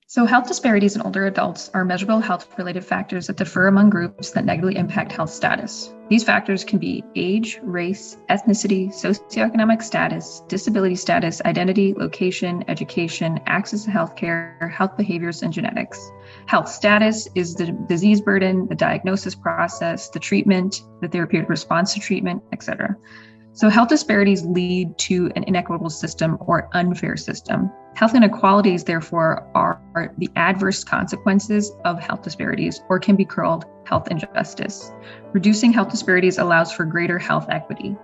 So, health disparities in older adults are measurable health-related factors that differ among groups that negatively impact health status. These factors can be age, race, ethnicity, socioeconomic status, disability status, identity, location, education, access to healthcare, health behaviors, and genetics. Health status is the disease burden, the diagnosis process, the treatment, the therapeutic response to treatment, etc. So health disparities lead to an inequitable system or unfair system. Health inequalities, therefore, are the adverse consequences of health disparities, or can be called health injustice. Reducing health disparities allows for greater health equity.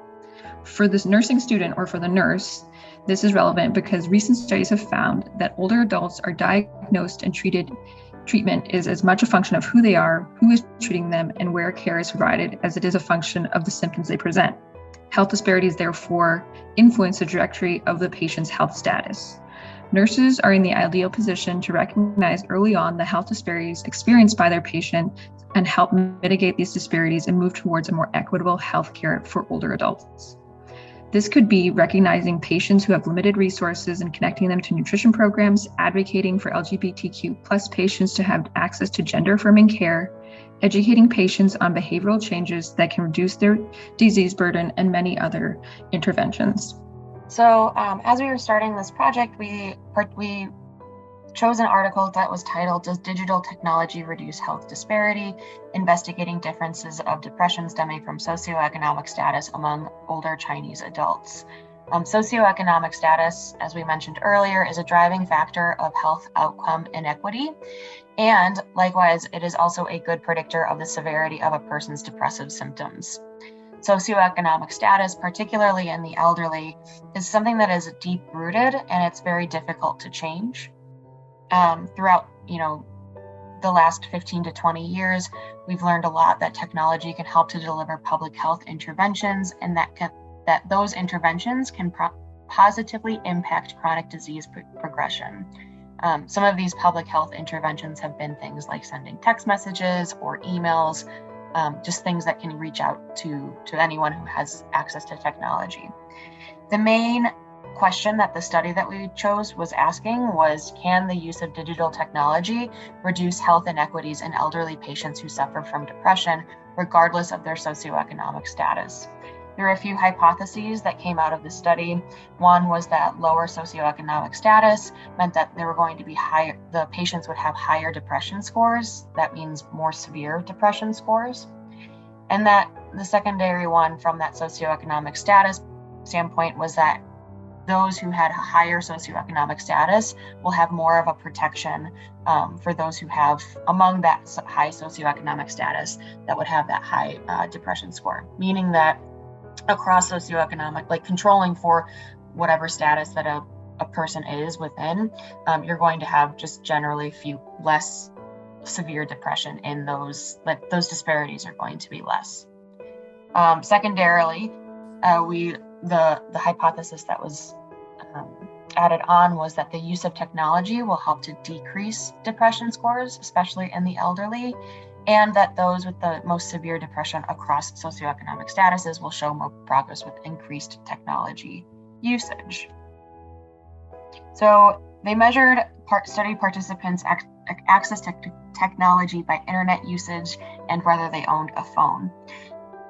For this nursing student or for the nurse, this is relevant because recent studies have found that older adults are diagnosed and treatment is as much a function of who they are, who is treating them, and where care is provided as it is a function of the symptoms they present. Health disparities, therefore, influence the trajectory of the patient's health status. Nurses are in the ideal position to recognize early on the health disparities experienced by their patient and help mitigate these disparities and move towards a more equitable healthcare for older adults. This could be recognizing patients who have limited resources and connecting them to nutrition programs, advocating for LGBTQ+ patients to have access to gender-affirming care, educating patients on behavioral changes that can reduce their disease burden, and many other interventions. So as we were starting this project, we chose an article that was titled, "Does Digital Technology Reduce Health Disparity? Investigating Differences of Depression Stemming from Socioeconomic Status Among Older Chinese Adults." Socioeconomic status, as we mentioned earlier, is a driving factor of health outcome inequity. And likewise, it is also a good predictor of the severity of a person's depressive symptoms. Socioeconomic status, particularly in the elderly, is something that is deep-rooted and it's very difficult to change. Throughout, the last 15 to 20 years, we've learned a lot that technology can help to deliver public health interventions, and that those interventions can positively impact chronic disease progression. Some of these public health interventions have been things like sending text messages or emails, just things that can reach out to anyone who has access to technology. The main question that the study that we chose was asking was, can the use of digital technology reduce health inequities in elderly patients who suffer from depression, regardless of their socioeconomic status? There are a few hypotheses that came out of the study. One was that lower socioeconomic status meant that there were going to be the patients would have higher depression scores. That means more severe depression scores. And that the secondary one from that socioeconomic status standpoint was that those who had a higher socioeconomic status will have more of a protection for those who have among that high socioeconomic status that would have that high depression score, meaning that across socioeconomic, like controlling for whatever status that a person is within, you're going to have just generally less severe depression in those disparities are going to be less. Secondarily, the hypothesis that was added on was that the use of technology will help to decrease depression scores, especially in the elderly, and that those with the most severe depression across socioeconomic statuses will show more progress with increased technology usage. So they measured study participants' access to technology by internet usage and whether they owned a phone.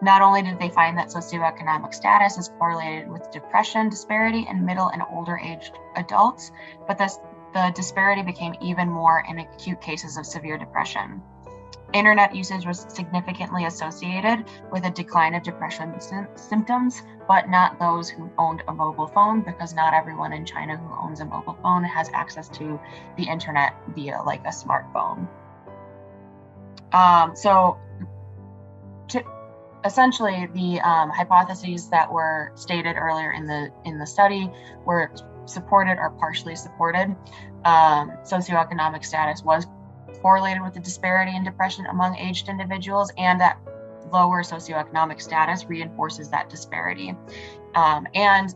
Not only did they find that socioeconomic status is correlated with depression disparity in middle and older aged adults, but the disparity became even more in acute cases of severe depression. Internet usage was significantly associated with a decline of depression symptoms, but not those who owned a mobile phone, because not everyone in China who owns a mobile phone has access to the internet via like a smartphone. Essentially, the hypotheses that were stated earlier in the study were supported or partially supported. Socioeconomic status was correlated with the disparity in depression among aged individuals, and that lower socioeconomic status reinforces that disparity. And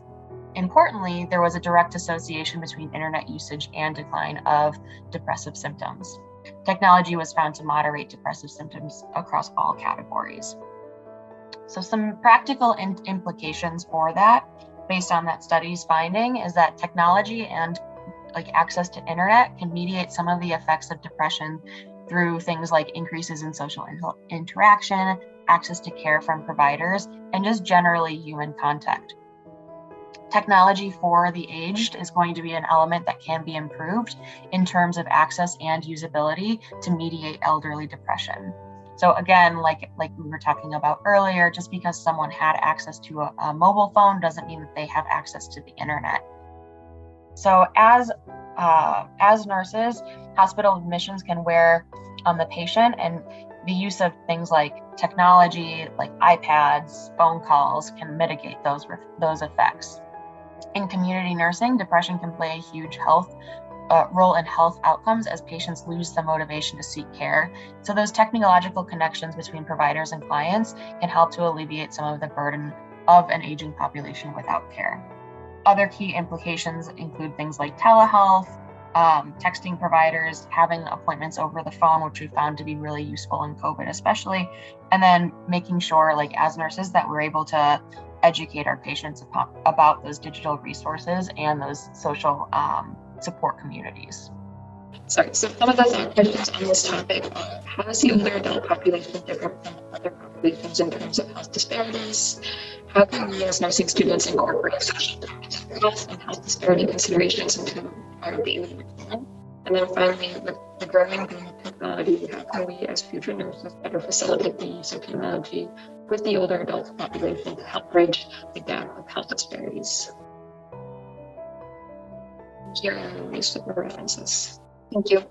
importantly, there was a direct association between internet usage and decline of depressive symptoms. Technology was found to moderate depressive symptoms across all categories. So some practical implications for that, based on that study's finding, is that technology and like access to internet can mediate some of the effects of depression through things like increases in social interaction, access to care from providers, and just generally human contact. Technology for the aged is going to be an element that can be improved in terms of access and usability to mediate elderly depression. So again, like we were talking about earlier, just because someone had access to a mobile phone doesn't mean that they have access to the internet. So as nurses, hospital admissions can wear on the patient, and the use of things like technology, like iPads, phone calls, can mitigate those effects. In community nursing, depression can play a huge role in health outcomes as patients lose the motivation to seek care. So those technological connections between providers and clients can help to alleviate some of the burden of an aging population without care. Other key implications include things like telehealth, texting providers, having appointments over the phone, which we found to be really useful in COVID especially, and then making sure, like as nurses, that we're able to educate our patients about those digital resources and those social support communities. Sorry, so some of those questions on this topic are: how does the older adult population differ from other populations in terms of health disparities? How can we as nursing students incorporate social health and health disparity considerations into our daily routine? And then finally, with the growing boom of technology, how can we as future nurses better facilitate the use of technology with the older adult population to help bridge the gap of health disparities? Here are most of the references. Thank you.